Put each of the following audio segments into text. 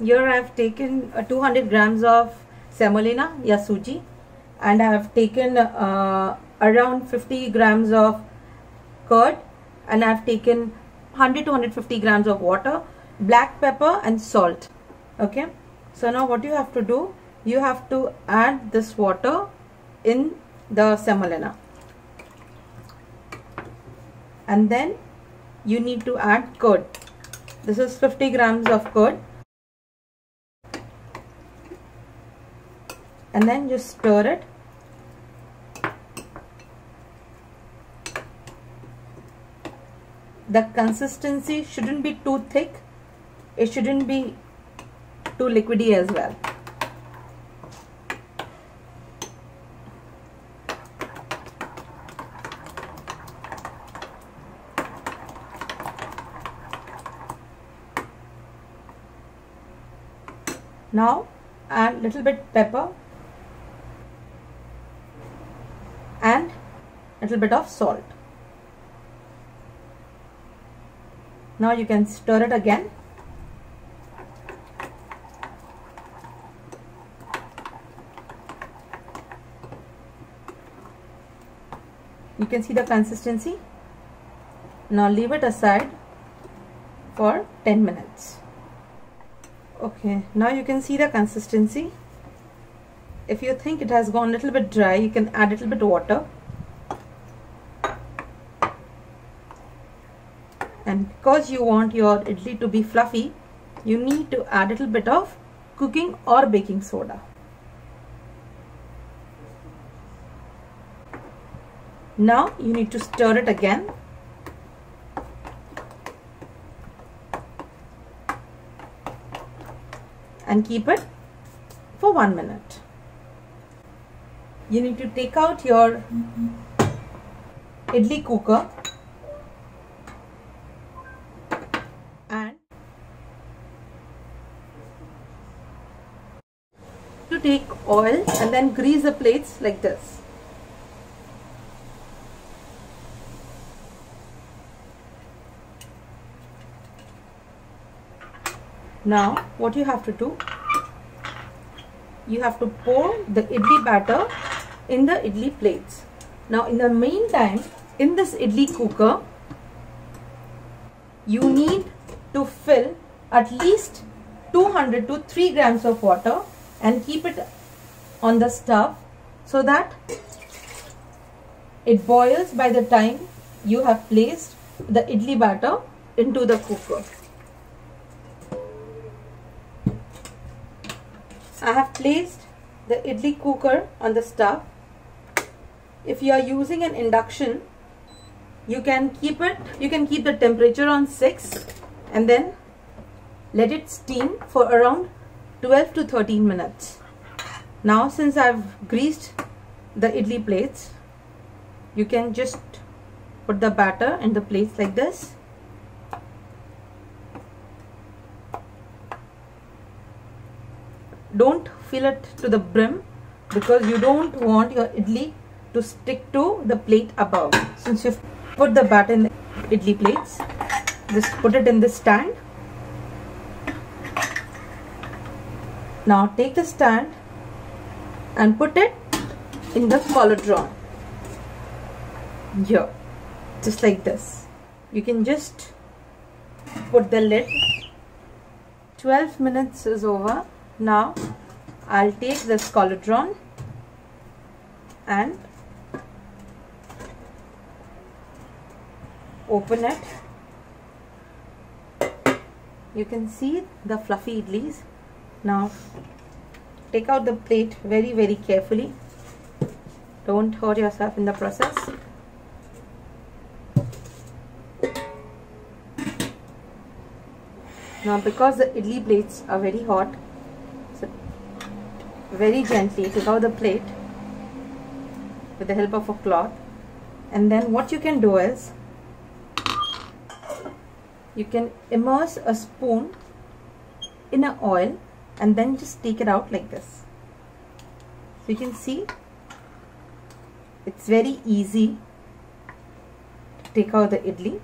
Here I have taken 200 grams of semolina ya suji, and I have taken around 50 grams of curd, and I have taken 100 to 150 grams of water, black pepper and salt. Okay, so now what you have to do, you have to add this water in the semolina, and then you need to add curd. This is 50 grams of curd, and then just stir it. The consistency shouldn't be too thick, it shouldn't be too liquidy as well. Now add little bit pepper and little bit of salt. Now you can stir it again. You can see the consistency. Now leave it aside for 10 minutes. Okay, now you can see the consistency. If you think it has gone a little bit dry, you can add a little bit water. And because you want your idli to be fluffy, you need to add a little bit of cooking or baking soda. Now you need to stir it again. And keep it for 1 minute. You need to take out your idli cooker and to take oil and then grease the plates like this. Now what you have to do, you have to pour the idli batter in the idli plates. Now in the meantime, in this idli cooker, you need to fill at least 200 to 3 grams of water and keep it on the stove so that it boils by the time you have placed the idli batter into the cooker. I have placed the idli cooker on the stove. If you are using an induction, you can keep the temperature on 6 and then let it steam for around 12 to 13 minutes. Now since I've greased the idli plates, you can just put the batter in the plates like this. Don't fill it to the brim because you don't want your idli to stick to the plate above. Since you've put the batter in the idli plates, just put it in this stand. Now take the stand and put it in the cauldron. Here, just like this. You can just put the lid. 12 minutes is over. Now I'll take this cauldron and open it. You can see the fluffy idlis. Now take out the plate very carefully. Don't hurt yourself in the process. Now because the idli plates are very hot, so very gently take out the plate with the help of a cloth, and then what you can do is you can immerse a spoon in an oil and then just take it out like this. So you can see it's very easy to take out the idli.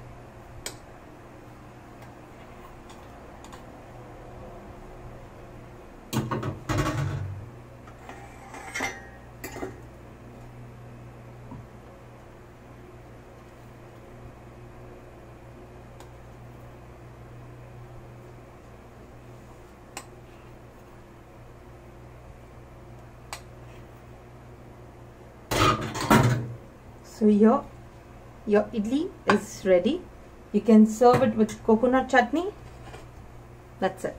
So here your idli is ready. You can serve it with coconut chutney. That's it.